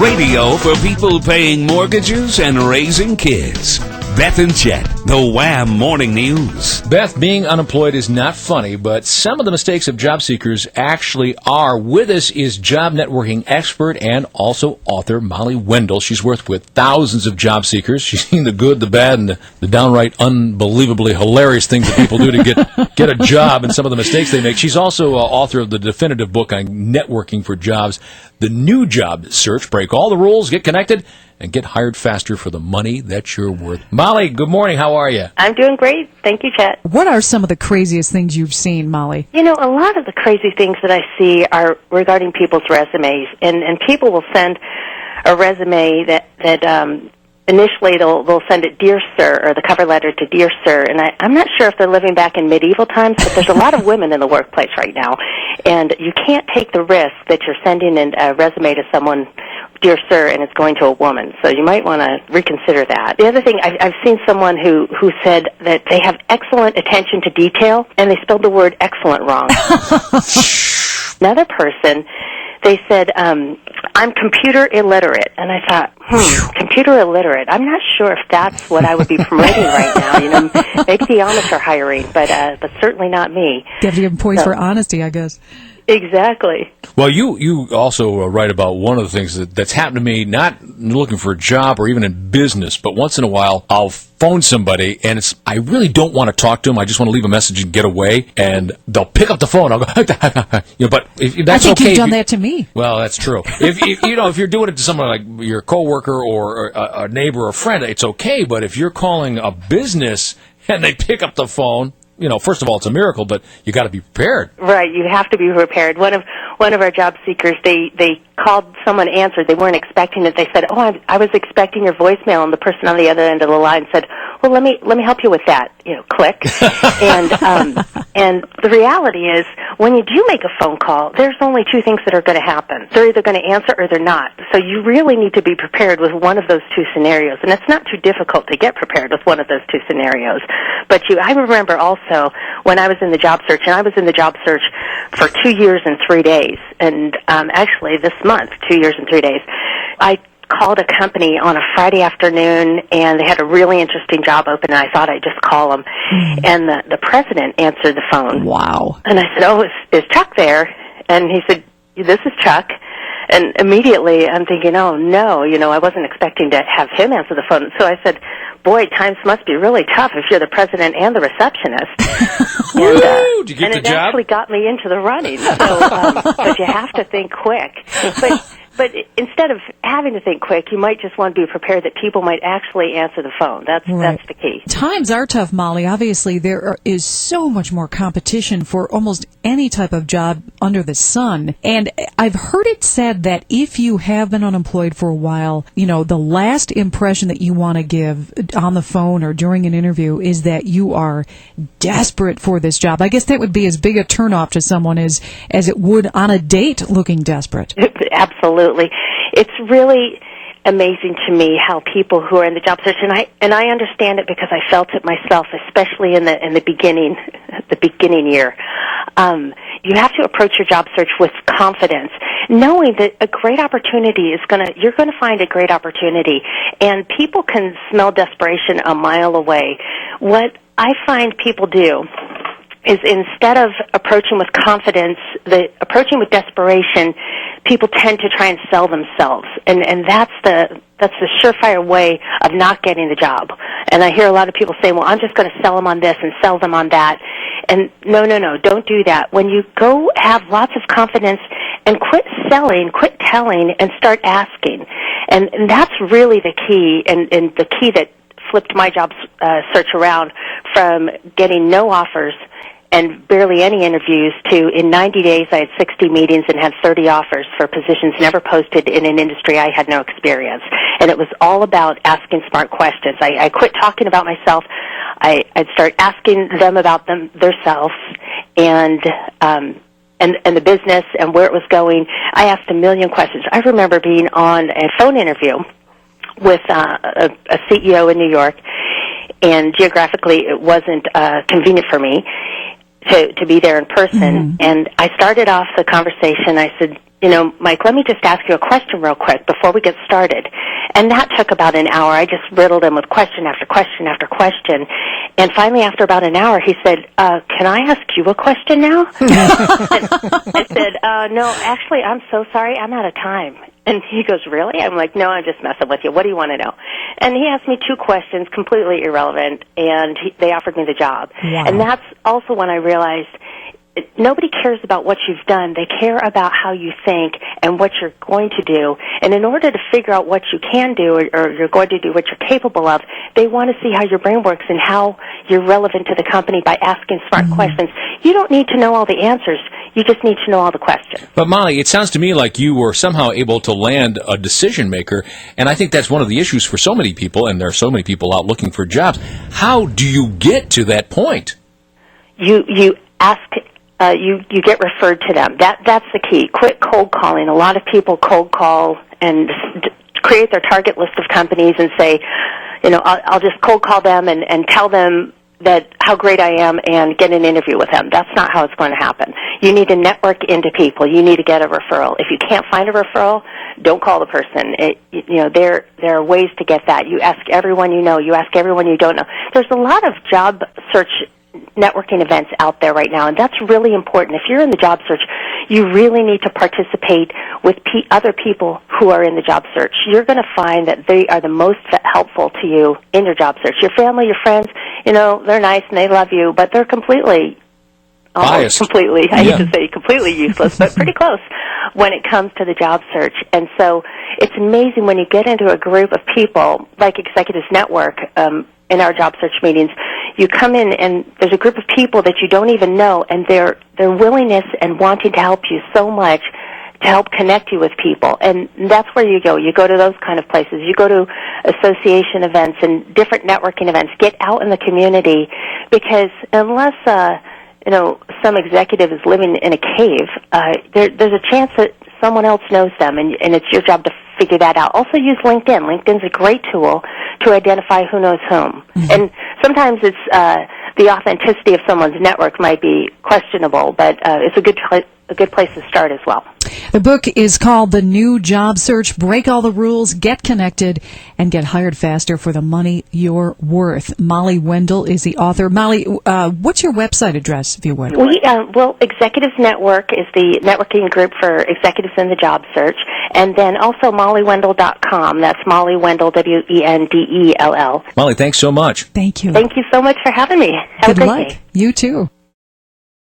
Radio for people paying mortgages and raising kids. Beth and Chet, the WHAM Morning News. Beth, being unemployed is not funny, but some of the mistakes of job seekers actually are. With us is job networking expert and also author Molly Wendell. She's worked with thousands of job seekers. She's seen the good, the bad, and the downright unbelievably hilarious things that people do to get a job and some of the mistakes they make. She's also author of the definitive book on networking for jobs, The New Job Search. Break all the rules, get connected, and get hired faster for the money that you're worth. Molly, good morning. How are you? I'm doing great. Thank you, Chet. What are some of the craziest things you've seen, Molly? You know, a lot of the crazy things that I see are regarding people's resumes, and people will send a resume that initially they'll send it Dear Sir, or the cover letter to Dear Sir, and I'm not sure if they're living back in medieval times, but there's a lot of women in the workplace right now, and you can't take the risk that you're sending a resume to someone, Dear Sir, and it's going to a woman. So you might want to reconsider that. The other thing, I've seen someone who said that they have excellent attention to detail, and they spelled the word excellent wrong. Another person, they said, I'm computer illiterate. And I thought, computer illiterate. I'm not sure if that's what I would be promoting right now. You know, maybe the Amish are hiring, but certainly not me. You have to give them points for honesty, I guess. Exactly. Well, you also write about one of the things that's happened to me, not looking for a job or even in business, but once in a while I'll phone somebody and I really don't want to talk to them. I just want to leave a message and get away, and they'll pick up the phone. I'll go, but if that's okay. I think you've done that to me. Well, that's true. If you're doing it to someone like your coworker or a neighbor or a friend, it's okay. But if you're calling a business and they pick up the phone, first of all, it's a miracle, but you got to be prepared. Right, you have to be prepared. One of our job seekers, they called, someone answered. They weren't expecting it. They said, "Oh, I was expecting your voicemail," and the person on the other end of the line said, "Well, let me help you with that." Click. And the reality is, when you do make a phone call, there's only two things that are going to happen. They're either going to answer or they're not. So you really need to be prepared with one of those two scenarios, and it's not too difficult to get prepared with one of those two scenarios. But I remember also when I was in the job search, and I was in the job search for 2 years and 3 days, and actually this month, 2 years and 3 days, I called a company on a Friday afternoon, and they had a really interesting job open, and I thought I'd just call them. And the president answered the phone. Wow. And I said, "Oh, is Chuck there?" And he said, "This is Chuck." And immediately I'm thinking, oh, no, I wasn't expecting to have him answer the phone. So I said, "Boy, times must be really tough if you're the president and the receptionist." Did you get the it job? Actually got me into the running. So, but you have to think quick. But instead of having to think quick, you might just want to be prepared that people might actually answer the phone. That's the key. Times are tough, Molly. Obviously, there is so much more competition for almost any type of job under the sun. And I've heard it said that if you have been unemployed for a while, the last impression that you want to give on the phone or during an interview is that you are desperate for this job. I guess that would be as big a turnoff to someone as it would on a date looking desperate. Absolutely. It's really amazing to me how people who are in the job search, and I understand it because I felt it myself, especially in the beginning year. You have to approach your job search with confidence, knowing that a great opportunity you're going to find a great opportunity, and people can smell desperation a mile away. What I find people do is instead of approaching with confidence, approaching with desperation, people tend to try and sell themselves, and that's the surefire way of not getting the job. And I hear a lot of people say, "Well, I'm just going to sell them on this and sell them on that." And no, don't do that. When you go have lots of confidence and quit selling, quit telling, and start asking, and that's really the key, and the key that flipped my job search around from getting no offers and barely any interviews to, in 90 days, I had 60 meetings and had 30 offers for positions never posted in an industry I had no experience. And it was all about asking smart questions. I quit talking about myself. I'd start asking them about themselves and the business and where it was going. I asked a million questions. I remember being on a phone interview with a CEO in New York, and geographically it wasn't convenient for me to be there in person. And I started off the conversation. I said, Mike, let me just ask you a question real quick before we get started. And that took about an hour. I just riddled him with question after question after question. And finally, after about an hour, he said, can I ask you a question now? I said, no, actually, I'm so sorry. I'm out of time. And he goes, really? I'm like, no, I'm just messing with you. What do you want to know? And he asked me 2 questions, completely irrelevant, and they offered me the job. Wow. And that's also when I realized nobody cares about what you've done. They care about how you think and what you're going to do. And in order to figure out what you can do or you're going to do, what you're capable of, they want to see how your brain works and how you're relevant to the company by asking smart questions. You don't need to know all the answers. You just need to know all the questions. But Molly, it sounds to me like you were somehow able to land a decision maker, and I think that's one of the issues for so many people, and there are so many people out looking for jobs. How do you get to that point? You ask. You get referred to them. That's the key. Quit cold calling. A lot of people cold call and create their target list of companies and say, I'll just cold call them and tell them that how great I am and get an interview with them. That's not how it's going to happen. You need to network into people. You need to get a referral. If you can't find a referral, don't call the person. There are ways to get that. You ask everyone you know. You ask everyone you don't know. There's a lot of job search networking events out there right now, and that's really important. If you're in the job search, you really need to participate with other people who are in the job search. You're going to find that they are the most helpful to you in your job search. Your family, your friends, they're nice and they love you, but they're completely, biased. Completely, I hate to say completely useless, but pretty close when it comes to the job search. And so it's amazing when you get into a group of people like Executives Network, in our job search meetings, you come in and there's a group of people that you don't even know, and their willingness and wanting to help you so much to help connect you with people. And that's where you go. You go to those kind of places. You go to association events and different networking events. Get out in the community, because unless some executive is living in a cave, there's a chance that someone else knows them, and it's your job to figure that out. Also use LinkedIn. LinkedIn's a great tool to identify who knows whom. And sometimes it's the authenticity of someone's network might be questionable, but it's a good place to start as well. The book is called The New Job Search. Break all the rules, get connected, and get hired faster for the money you're worth. Molly Wendell is the author. Molly, what's your website address, if you would? Executives Network is the networking group for executives in the job search, and then also mollywendell.com. That's Molly Wendell, Wendell. Molly, thanks so much. Thank you. Thank you so much for having me. Have Good a great luck. day. You too.